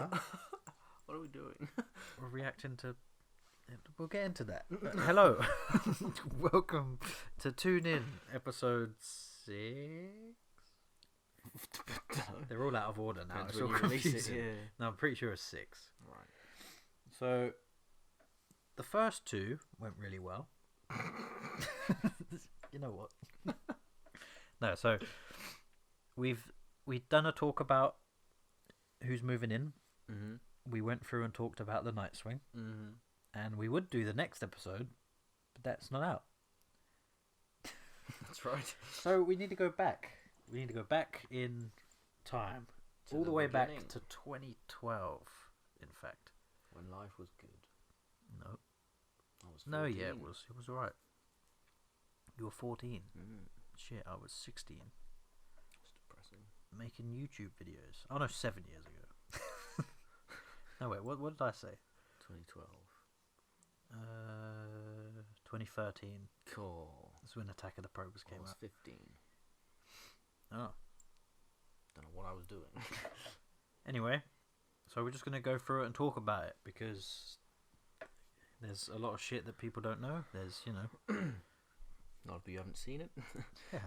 Huh? What are we doing? We're reacting to. We'll get into that. Hello, welcome to Tune In, episode 6. They're all out of order now. It's all confusing. No, I'm pretty sure it's 6. Right. So, the first 2 went really well. You know what? No, so we've done a talk about who's moving in. Mm-hmm. We went through and talked about the night swing. Mm-hmm. And we would do the next episode, but that's not out. That's right. So we need to go back. We need to go back in time. To all the way beginning. back to 2012, in fact. When life was good. No. I was 14. No, yeah, it was alright. You were 14. Mm. Shit, I was 16. It's depressing. Making YouTube videos. Oh no, 7 years ago. No, wait, what did I say? 2012. 2013. Cool. That's when Attack of the Probes came I was out. 15. Oh. Don't know what I was doing. Anyway, so we're just going to go through it and talk about it because there's a lot of shit that people don't know. There's, you know. Not if you haven't seen it. Yeah.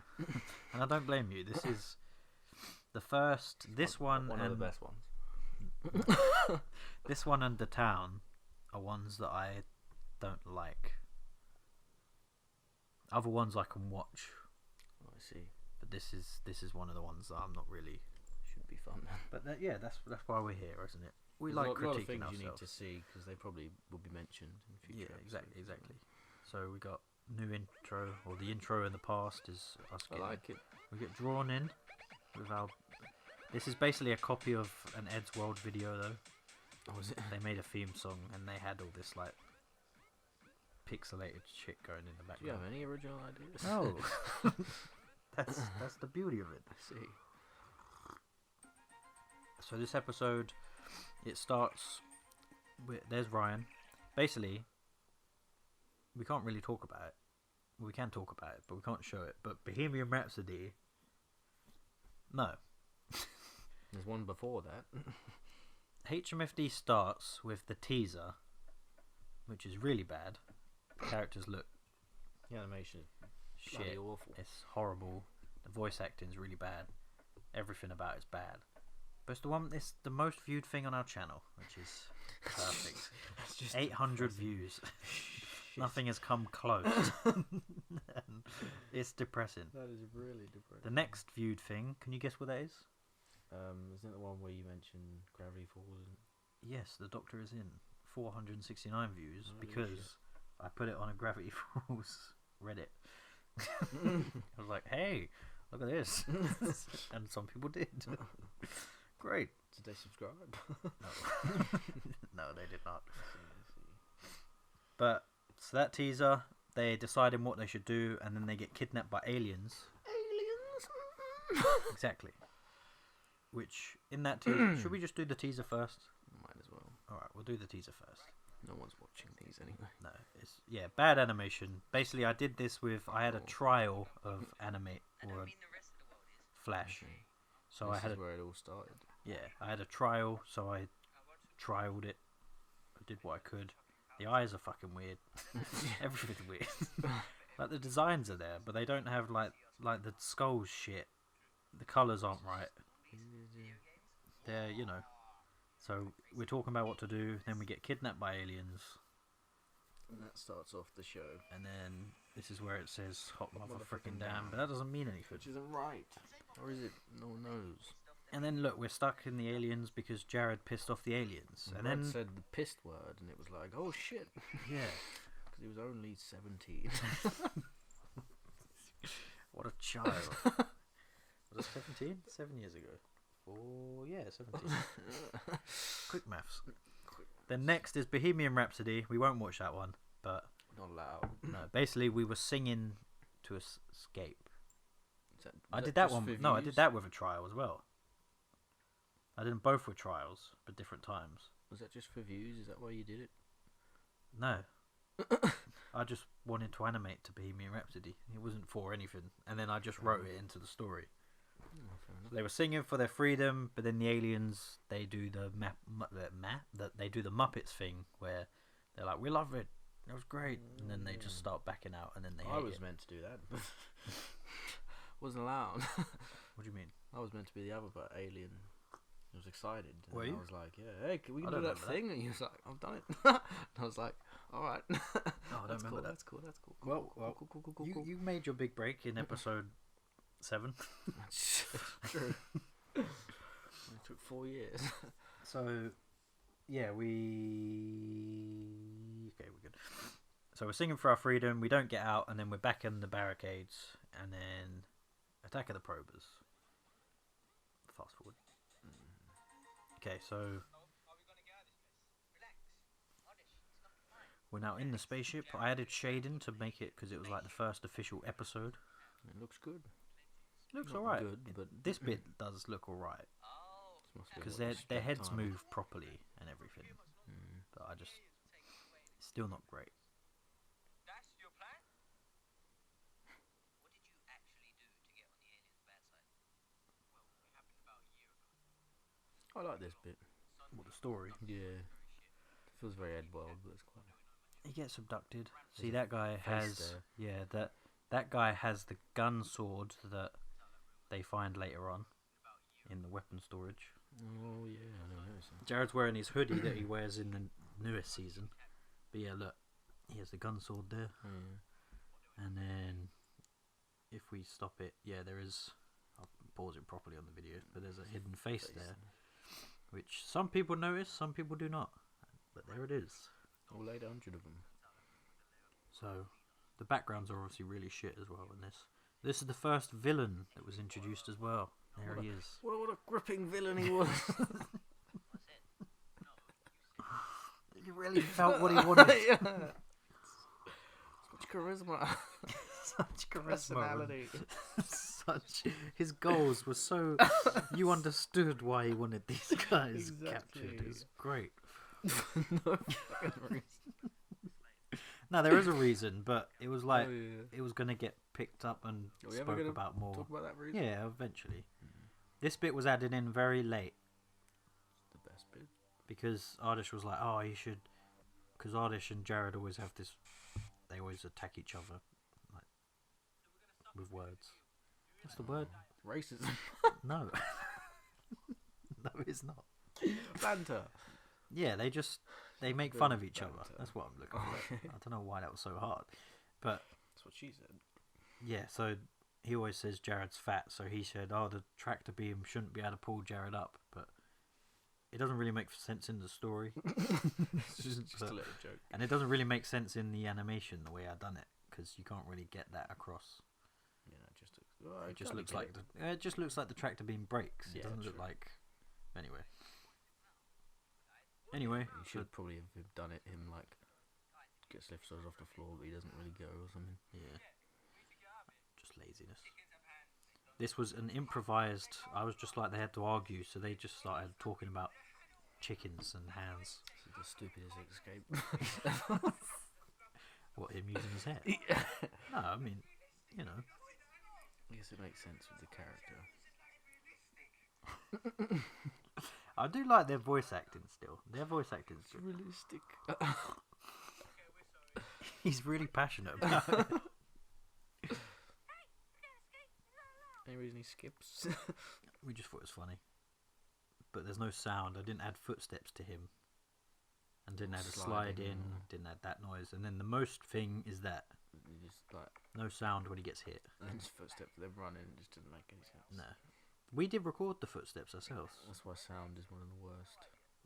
And I don't blame you. This is the first. This one of and the best ones. this one and The Town are ones that I don't like. Other ones I can watch. Oh, I see. But this is one of the ones that I'm not really. Should be fun. But yeah, that's why we're here, isn't it? We There's like a lot of critiquing things ourselves. you need to see because they probably will be mentioned in future. Yeah, episodes. exactly. So we got new intro, or the intro in the past is us I getting. like it. We get drawn in with our. This is basically a copy of an Ed's World video, though. Oh, is it? They made a theme song and they had all this like pixelated shit going in the Do you background. have any original ideas? No, that's the beauty of it. I see. So this episode, it starts with there's Ryan. Basically, we can't really talk about it. We can talk about it, but we can't show it. But Bohemian Rhapsody, no. There's one before that. HMFD starts with the teaser, which is really bad. The characters look The animation is shit. bloody awful. It's horrible. The voice acting is really bad. Everything about it's bad. But it's the one. It's the most viewed thing on our channel, which is perfect. That's just 800 views. Nothing has come close. It's depressing. That is really depressing. The next viewed thing. Can you guess what that is? Isn't it the one where you mentioned Gravity Falls? Yes, the Doctor is in 469 views Oh, because shit. I put it on a Gravity Falls Reddit. I was like, hey, look at this. And some people did. Great. Did they subscribe? No. No, they did not. But, so that teaser, they deciding what they should do, and then they get kidnapped by aliens. Aliens. Exactly. Which, in that teaser, should we just do the teaser first? Might as well. Alright, we'll do the teaser first. No one's watching these anyway. No, it's bad animation. Basically, I did this with I had a trial of animate or Flash. Okay. So This I had is where it all started. I had a trial, so I trialed it. I did what I could. The eyes are fucking weird. Everything's weird. Like the designs are there, but they don't have like the skulls shit. The colours aren't right. They're So we're talking about what to do. Then we get kidnapped by aliens. And that starts off the show. And then this is where it says hot mother frickin' damn, but that doesn't mean anything. Which isn't right. Or is it? No one knows. And then look, we're stuck in the aliens because Jared pissed off the aliens. And Brad then said the pissed word, and it was like, oh shit. yeah, Because he was only 17. what a child. Was it 17? 7 years ago. Oh yeah, 17. Quick maths. Then next is Bohemian Rhapsody. We won't watch that one, but Not allowed. no. Basically, we were singing to escape. Is that, I was did that that just one. for No, I views? did that with a trial as well. I did them both with trials, but different times. Was that just for views? Is that why you did it? No. I just wanted to animate to Bohemian Rhapsody. It wasn't for anything. And then I just wrote it into the story. Oh, fair enough. They were singing for their freedom, but then the aliens, they do the they do the Muppets thing where they're like, "We love it, it was great," and then they just start backing out, and then they. I was meant to do that, but wasn't allowed. What do you mean? I was meant to be the other alien. I was excited. And Were you? I was like, "Yeah, hey, can we I do don't that remember thing?" And he was like, "I've done it." And I was like, "All right." Oh, I don't That's remember cool. that. That's cool. That's cool. Well, Cool. you made your big break in episode 7. True. It took 4 years. So, yeah, we're good. So we're singing for our freedom. We don't get out, and then we're back in the barricades, and then Attack of the Probers. Fast forward. Okay, so we're now in the spaceship. I added shading to make it because it was like the first official episode. It looks good. Looks Not alright. good, but This bit does look alright because their heads move properly and everything. But I just still not great. I like this bit. What, the story? Yeah. It feels very Ed World, but it's quite. He gets abducted. There's See, a that guy has that guy has the gun sword that they find later on in the weapon storage. Oh yeah, I know. Jared's wearing his hoodie that he wears in the newest season. But yeah, look, he has the gun sword there. And then if we stop it, yeah, there is. I'll pause it properly on the video, but there's a hidden face there, which some people notice, some people do not. But there it is. All 800 of them. So the backgrounds are obviously really shit as well in this. This is the first villain that was introduced as well. There he is. What a gripping villain he was. He really felt what he wanted. Yeah. Such charisma. Such charisma. Personality. His goals were so. You understood why he wanted these guys captured. It was great. No fucking reason. No, there is a reason, but it was like yeah. it was gonna get picked up and Are we ever spoke gonna about more. Talk about that reason. Yeah, eventually. This bit was added in very late The best bit. because Ardish was like, "Oh, you should," because Ardish and Jared always have this. They always attack each other, like with words. What's the word? Racism. No. No, it's not. Banter. Yeah, they make fun of each Banter. other. That's what I'm looking for. I don't know why that was so hard, but That's what she said. yeah. So he always says Jared's fat, so he said, "Oh, the tractor beam shouldn't be able to pull Jared up," but it doesn't really make sense in the story. It's just a little joke. And it doesn't really make sense in the animation the way I done it because you can't really get that across. Yeah, It just looks like it just looks like the tractor beam breaks. It Yeah, doesn't look true. like. Anyway, You should probably have done it. Him like gets lifted off the floor, but he doesn't really go or something. yeah, just laziness. This was an improvised. I was just like they had to argue, so they just started talking about chickens and hands. This is the stupidest escape. What, him using his hair? Yeah. No, I mean, you know. I guess it makes sense with the character. I do like their voice acting still. Their voice acting is good. Realistic. He's really passionate about it. Any reason he skips? We just thought it was funny. But there's no sound. I didn't add footsteps to him. And didn't add a slide in. Didn't add that noise. And then the most thing is that. You just like No sound when he gets hit. and his footsteps. They're running. It just didn't make any sense. No. We did record the footsteps ourselves. That's why sound is one of the worst.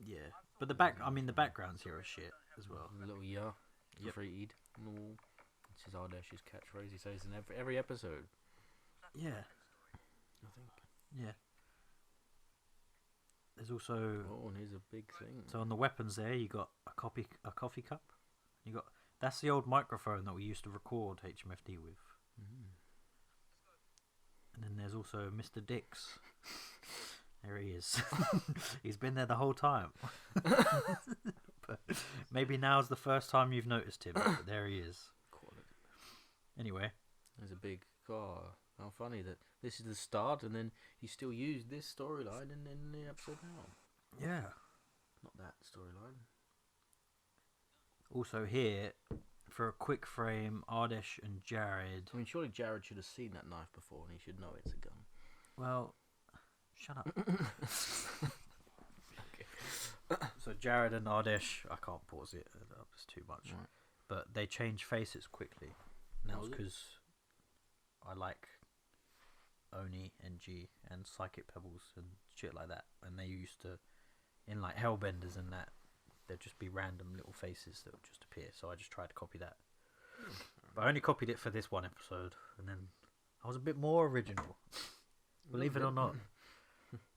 Yeah. But the backgrounds here are shit as well. A little yeah. Yep. Graffitied on the wall. This is Ardesh's catchphrase. He says in every episode. Yeah. I think. Yeah. There's also Oh, and here's a big thing. so on the weapons there you got a coffee cup. That's the old microphone that we used to record HMFD with. And then there's also Mr. Dix. There he is. He's been there the whole time. But maybe now's the first time you've noticed him. But there he is. Quality. Anyway, There's a big car. How funny that this is the start, and then you still use this storyline in the episode now. Yeah. Not that storyline. Also here, for a quick frame, Ardesh and Jared. I mean, surely Jared should have seen that knife before, and he should know it's a gun. Well, shut up. So Jared and Ardesh, I can't pause it, it's too much. Right. But they change faces quickly. And that was Was it? because I like Oni and G and Psychic Pebbles and shit like that. And they used to, in like Hellbenders and that, there'd just be random little faces that would just appear. So I just tried to copy that. But I only copied it for this one episode. And then I was a bit more original. Believe it or not.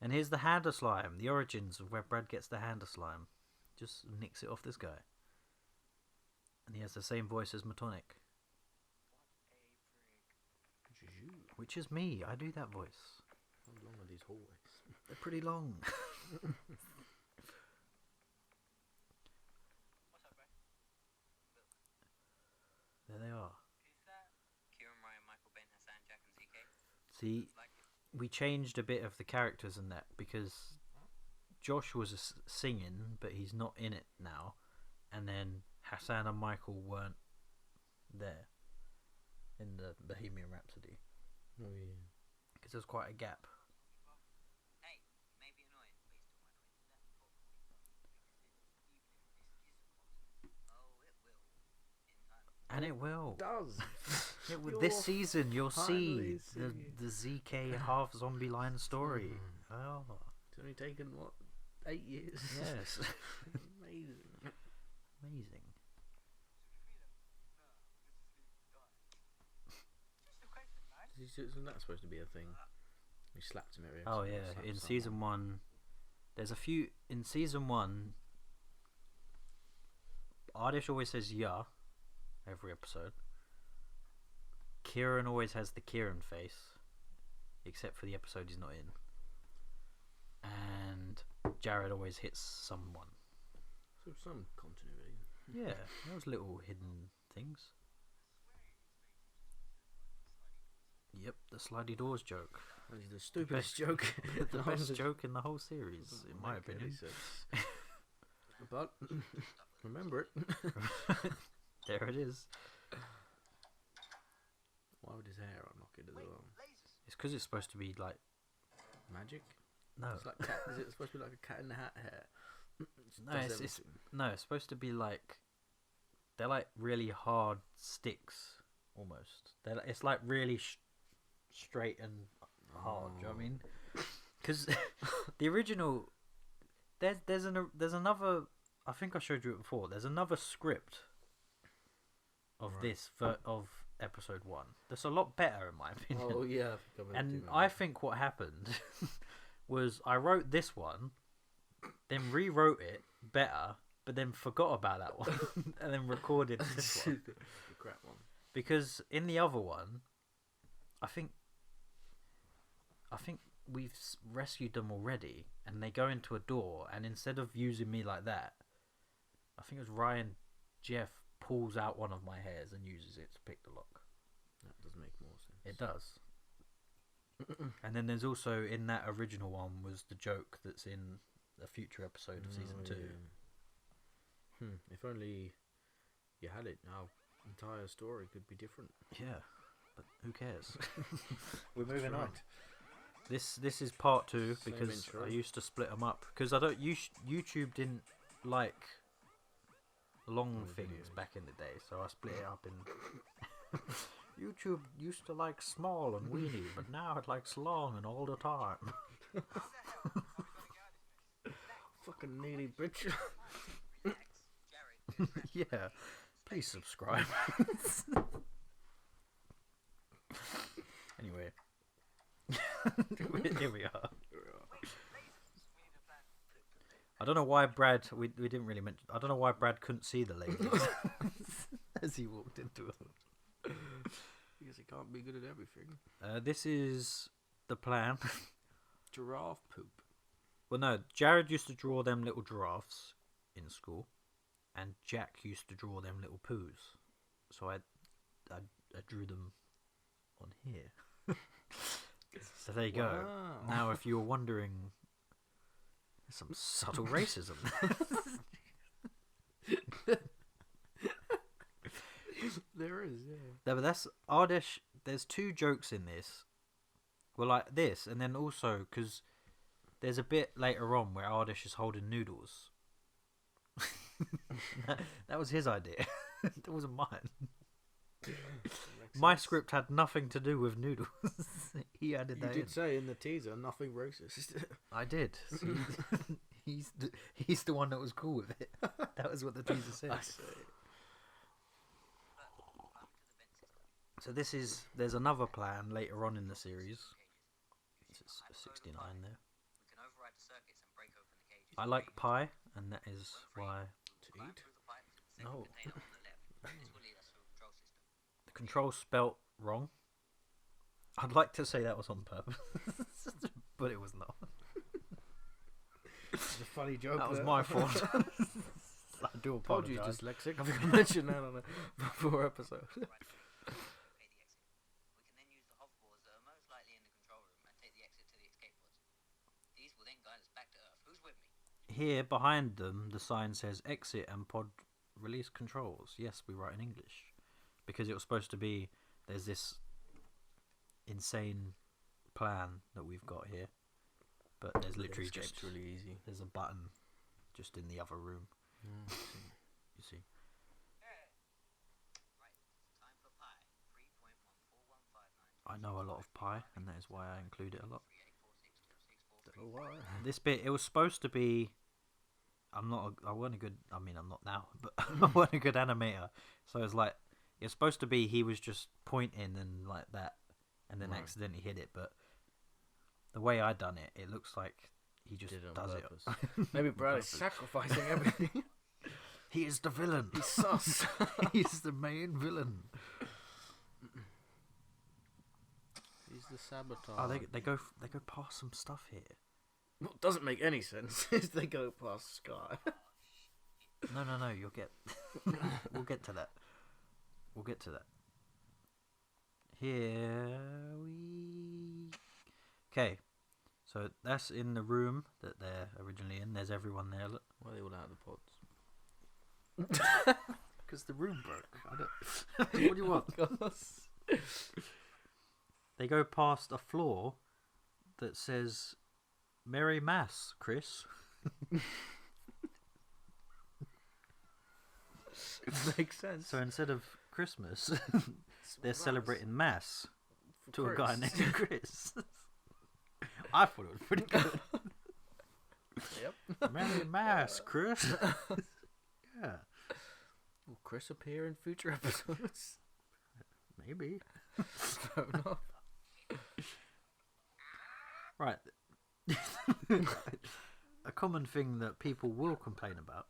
And here's the Hander Slime. The origins of where Brad gets the Hander Slime. Just nicks it off this guy. And he has the same voice as Metonic. Which is me. I do that voice. How long are these hallways? They're pretty long. There they are. See, we changed a bit of the characters in that because Josh was singing, but he's not in it now. And then Hassan and Michael weren't there in the Bohemian Rhapsody. Oh yeah. Because there's quite a gap. And it will. It does. This season, you'll see finally the ZK half zombie line story. Oh, It's only taken, what, 8 years? yes. Amazing. Amazing. Isn't that supposed to be a thing? He slapped him every episode. Oh, yeah. slapped In someone. season 1, there's a few. In season 1, Ardish always says yeah every episode. Kieran always has the Kieran face, except for the episode he's not in. And Jared always hits someone. So some continuity. Yeah, those little hidden things. Yep, the slidey doors joke. That is the stupidest joke. The best joke in the whole series, in my opinion. But remember it. There it is. Why would his hair unlock it as well? It's because it's supposed to be like Magic? no, It's like cat. Is it supposed to be like a cat in the hat hair? no, it's supposed to be like they're like really hard sticks almost. It's like really straight and hard. Do you know what I mean? Because the original, there's another. I think I showed you it before. There's another script of of episode 1 that's a lot better in my opinion. Oh yeah, And I think what happened was I wrote this one, then rewrote it better, but then forgot about that one and then recorded this one. the crap one. Because in the other one, I think we've rescued them already, and they go into a door, and instead of using me like that, I think it was Ryan Jeff pulls out one of my hairs and uses it to pick the lock. That does make more sense. It does. And then there's also in that original one was the joke that's in a future episode of season 2. Yeah. If only you had it, our entire story could be different. Yeah, but who cares? We're moving on. This is part 2 Same because intro. I used to split them up because I don't. YouTube didn't like long things videos. back in the day, so I split it up in. YouTube used to like small and weeny, but now it likes long and all the time. Fucking nearly bitch. Yeah, please subscribe. Anyway, here we are. I don't know why Brad. We didn't really mention. I don't know why Brad couldn't see the ladies as he walked into them. Because he can't be good at everything. This is the plan. Giraffe poop. Well, no, Jared used to draw them little giraffes in school, and Jack used to draw them little poos. So I drew them on here. So there you go. Wow. Now, if you're wondering, there's some subtle racism. There is, yeah. No, but that's Ardish. There's two jokes in this. Well, like this, and then also because there's a bit later on where Ardish is holding noodles. That was his idea. That wasn't mine. My script had nothing to do with noodles. He added You that did in. say in the teaser, nothing racist. I did. See, he's the one that was cool with it. That was what the teaser said. I see. So there's another plan later on in the series. It's 69 there. I like pie, and that is why. To eat? No. The control spelt wrong. I'd like to say that was on purpose, but it was not. It's a funny joke. That was my fault. I do Told you apologise. dyslexic. I think I mentioned that on a before episode. Here behind them, the sign says exit and pod release controls. Yes, we write in English because it was supposed to be. There's this insane plan that we've got here, but there's literally Escape's just really easy. there's a button just in the other room. You see. I know a lot of pie, and that is why I include it a lot. Don't know why. This bit, it was supposed to be. I wasn't a good. I mean, I'm not now, but I wasn't a good animator. So it's like it's supposed to be. He was just pointing and like that, and then Right. accidentally hit it. But the way I done it, it looks like he just Did it on does purpose. it. Maybe Brad is Purpose. sacrificing everything. He is the villain. He's sus. He's the main villain. He's the saboteur. Oh, they go past some stuff here. What doesn't make any sense is they go past Sky. No, you'll get. We'll get to that. We'll get to that. Here we. Okay, so that's in the room that they're originally in. There's everyone there. Look, Why are they all out of the pods? because the room broke. I don't. What do you want? They go past a floor that says "Merry Mass, Chris." Makes sense. So instead of Christmas, they're celebrating Mass to a guy named Chris. I thought it was pretty good. Yep. Merry Mass, Chris. Yeah, Will Chris appear in future episodes? maybe. Fair enough. Right. A common thing that people will complain about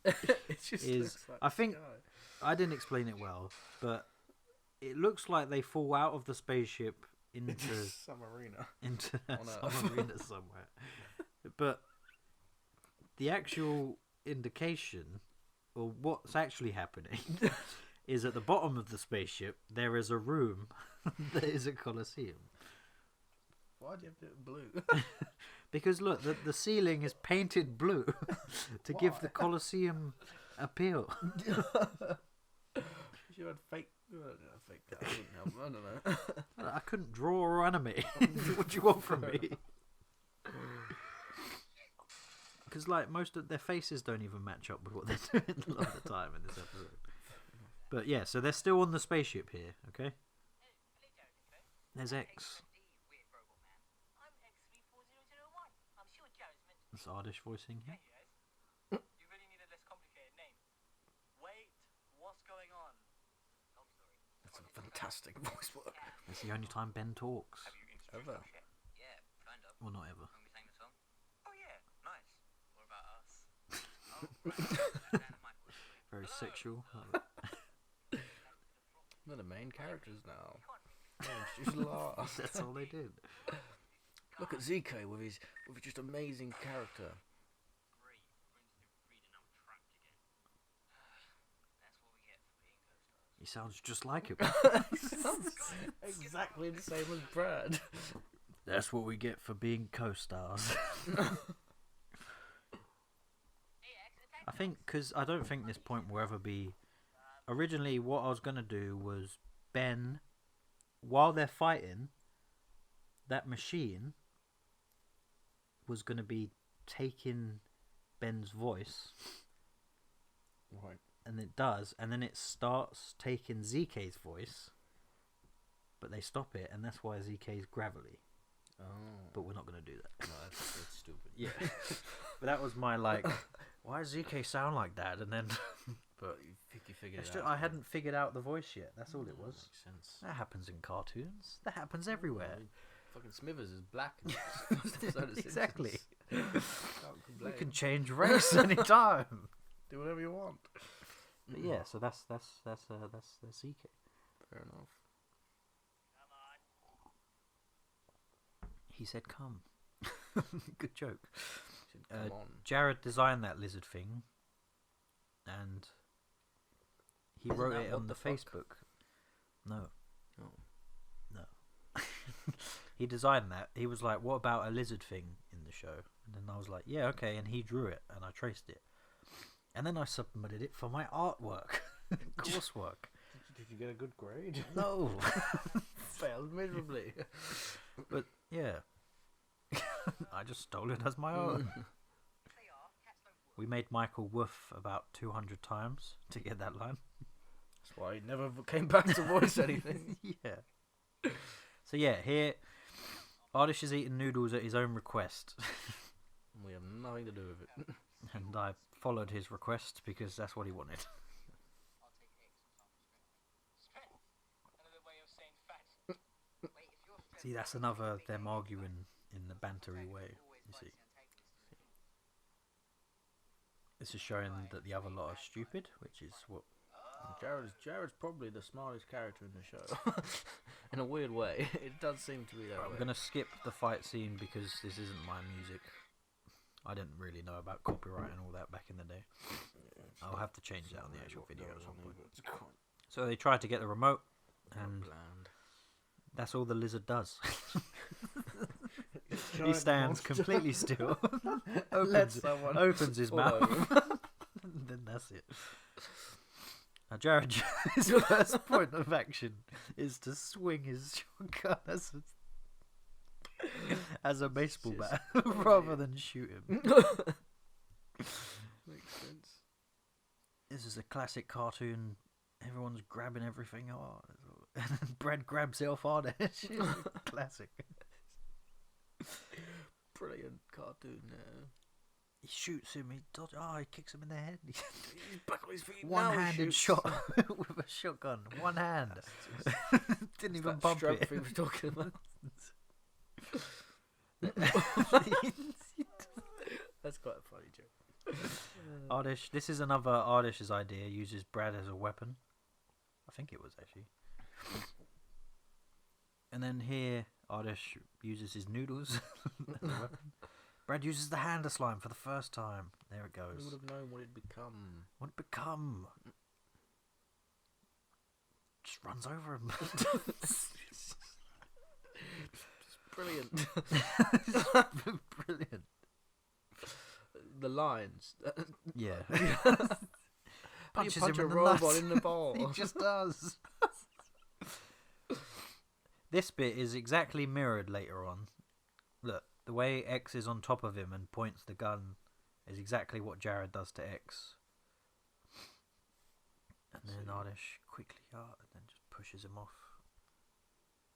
It just is, looks like I think, Sky. I didn't explain it well, but it looks like they fall out of the spaceship into Some arena. into On some Earth. arena somewhere. But the actual indication, or what's actually happening, is at the bottom of the spaceship there is a room that is a coliseum. Why do you have to do it blue? Because look, the ceiling is painted blue to give the Colosseum appeal. You should have fake. Fake. That wouldn't help. I don't know. I couldn't draw or animate. What do you want from me? Because like most of their faces don't even match up with what they're doing a lot of the time in this episode. But yeah, so they're still on the spaceship here. Okay. There's X. That's Ardish voicing here. You really need a less complicated name. Wait, what's going on? Oh, sorry. That's a fantastic voice work. It's the only time Ben talks. Have you introduced Ever. us yet? Yeah, kind of. Well, not ever. When we sang the song? Oh yeah, nice. What about us? Oh, right. Dan and Michael. Very Hello. sexual. They're the main characters now. She's last. That's all they did. Look at ZK with his just amazing character. Great. We're into the reading. I'm trapped again. That's what we get for being co-stars. You sounds just like him. Sounds exactly the same as Brad. That's what we get for being co-stars. I think, because I don't think this point will ever be... Originally, what I was going to do was Ben, while they're fighting, that machine was going to be taking Ben's voice. Right. And it does, and then it starts taking ZK's voice, but they stop it, and that's why ZK's gravelly. Oh. But we're not going to do that. No, that's stupid. Yeah. But that was my, like, why does ZK sound like that? And then... But you think you figured it Still, out. I hadn't figured out the voice yet. That's all it was. Makes sense. That happens in cartoons. That happens everywhere. Fucking Smithers is black. Exactly. Can't We complain. can change race anytime. Do whatever you want. But yeah, so that's ZK. Fair enough. He said, "Come." Good joke. Come on. Jared designed that lizard thing, and he Isn't wrote that it what on the the fuck? Facebook. No. Oh. No. He designed that. He was like, "What about a lizard thing in the show?" And then I was like, "Yeah, okay." And he drew it, and I traced it, and then I submitted it for my artwork, coursework. Did you get a good grade? No. Failed miserably. But yeah, I just stole it as my own. We made Michael woof about 200 times to get that line. That's why he never came back to voice anything. Yeah. So yeah, here, Ardish is eating noodles at his own request. We have nothing to do with it. And I followed his request because that's what he wanted. I'll take X or something. Spit. Another way of saying fat. Wait, if you're See, that's another them arguing in the bantery way, you see. This is showing that the other lot are stupid, which is what... Jared's probably the smartest character in the show. In a weird way. It does seem to be that I'm way. going to skip the fight scene because this isn't my music. I didn't really know about copyright and all that back in the day. I'll have to change that on the actual video at some point. So they tried to get the remote, and Bland. that's all the lizard does. He stands completely still, opens his mouth, and then that's it. Now Jared, his first point of action is to swing his shotgun as a baseball bat rather than shoot him. Makes sense. This is a classic cartoon. Everyone's grabbing everything. Oh, and then Brad grabs it off Ardish. Classic. Brilliant cartoon. He shoots him. He kicks him in the head. He's back on his feet. One-handed shot with a shotgun. One hand. Didn't even That bump stroke it. we were talking about. That's quite a funny joke. Ardish. This is another Ardish's idea. Uses Brad as a weapon. I think it was actually. And then here, Ardish uses his noodles as a weapon. Brad uses the hander slime for the first time. There it Who goes. would have known what it'd become? What it become? Just runs over him. Brilliant. Brilliant. The lines. Yeah. Punch Punches him a in the robot nuts. in the ball. He just does. This bit is exactly mirrored later on. Look, the way X is on top of him and points the gun is exactly what Jared does to X. And then Ardish quickly and then just pushes him off.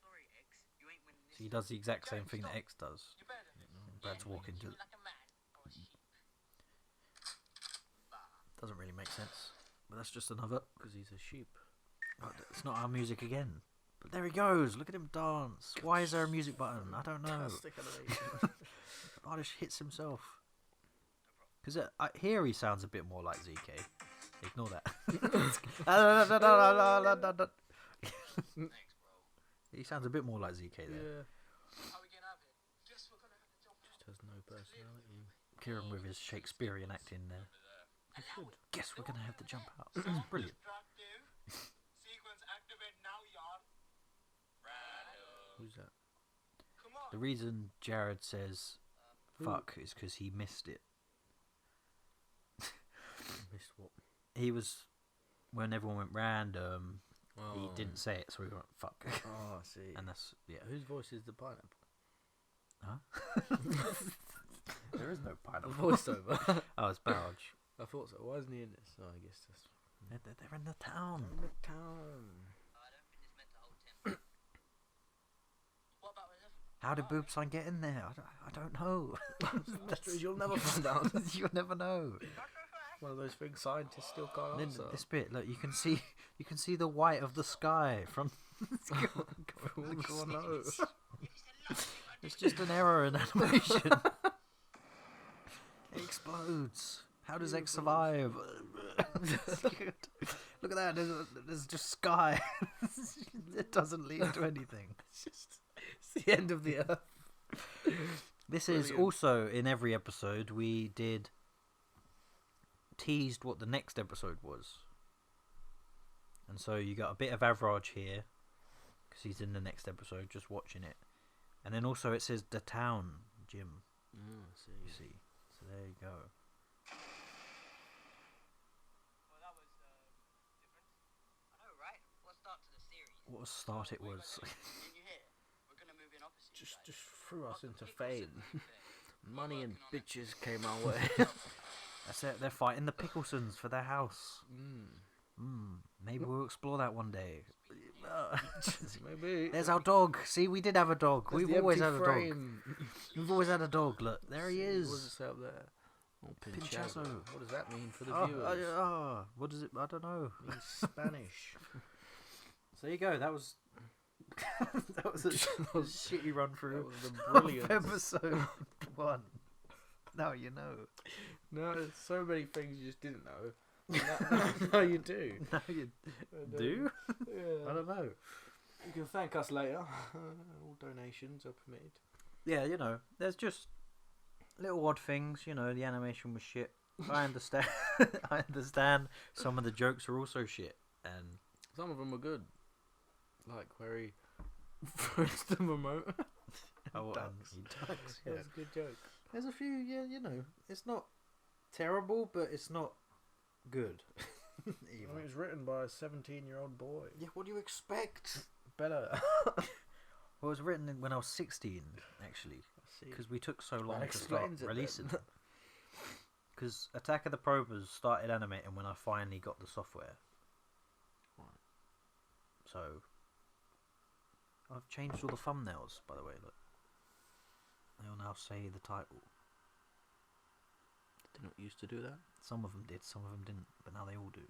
Sorry, X. You ain't winning this. So he does the exact same thing that X does. You're better than this. And Brad's walking to... Like a man or a sheep. Doesn't really make sense. But that's just another... Because he's a sheep. But it's not our music again. But there he goes. Look at him dance. Why is there a music button? I don't know. Fantastic animation. Ardish hits himself. Because here he sounds a bit more like ZK. Ignore that. He sounds a bit more like ZK there. Yeah. How are we getting out of here? Guess we're gonna have to jump Just has no personality. Kieran with his Shakespearean acting there. Guess we're going to have to jump out. That's brilliant. Brad do? Sequence Who's that? Come on. The reason Jared says Who? fuck is because he missed it. Missed what? He was when everyone went random. Oh. He didn't say it, so we went fuck. Oh, I see. And that's Whose voice is the pineapple? there is no A pineapple. voiceover. Oh, it's Barge. I thought so. Why isn't he in this? Oh, I guess that's They're in the town. in the town. I don't think it's meant to hold Tim. What about this? How did Boobsign get in there? I don't know. Mysteries you'll never find out. You'll never know. One of those things scientists still can't Then answer. this bit, look, you can see the white of the sky from the Oh, no. It's just an error in animation. It explodes. How does X survive? Look at that. There's just sky. It doesn't lead to anything. It's the end of the earth. This is Brilliant. also in every episode we did teased what the next episode was, and so you got a bit of Avraj here because he's in the next episode just watching it, and then also it says the town Jim. Oh, I You see, so there you go. Well, that was different. I know, right? What start to the series? What a start it was. Didn't you hear? We're gonna move in opposite. Just you guys. threw us What into the pickles fame. and thing? Money and Working on it. bitches came our way. That's it. They're fighting the Picklesons for their house. Maybe we'll explore that one day. Maybe. There's our dog. See, we did have a dog. There's We've the always had empty a dog. frame. We've always had a dog. Look, there he What does it is. say up there? Oh, Pinchazo. What does that mean for the Oh, viewers? what is it? I don't know. It means Spanish. So there you go. That was that was a shitty run That through was the of brilliant. episode 1. Now you know. No, there's so many things you just didn't know. Now you do. Now you And, do. Yeah. I don't know. You can thank us later. All donations are permitted. Yeah, you know, there's just little odd things. You know, the animation was shit. I understand. I understand. Some of the jokes are also shit, and Some of them were good. Like where he throws the remote. oh, Ducks. and he ducks. That Yeah. was a good joke. There's a few. Yeah, you know, it's not terrible, but it's not good. I mean, it was written by a 17-year-old boy. Yeah, what do you expect? Better. Well, it was written when I was 16, actually, because we took so long to start explains it releasing then. them. Because Attack of the Probers started animating when I finally got the software. Right. So, I've changed all the thumbnails, by the way, look. They'll now say the title. Did not used to do that. Some of them did, some of them didn't, but now they all do.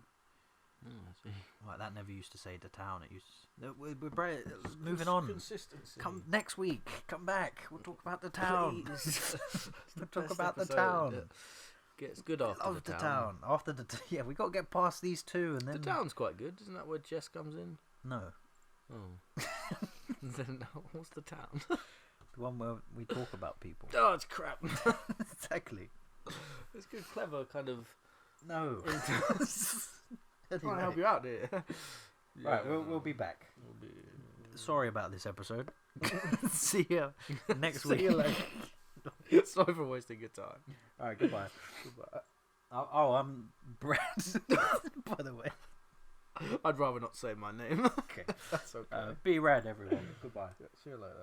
Oh, I see. Like, that never used to say the town, it used to... We're moving on. Consistency. Come next week, come back, we'll talk about the town. Please. We'll talk Best about the episode. town. Gets good after Love the town. After the yeah, we got to get past these two, and The then town's quite good. Isn't that where Jess comes in? no, Oh. Then what's the town? the one where we talk about people. Oh, it's crap. Exactly. It's good, clever kind of. No. Trying to help you out here. Right, we'll be back. We'll be. Sorry about this episode. See ya next See week. you later. Sorry for wasting your time. All right, goodbye. Goodbye. Oh, I'm Brad. By the way. I'd rather not say my name. Okay. That's okay. Be rad, everyone. Goodbye. See you later.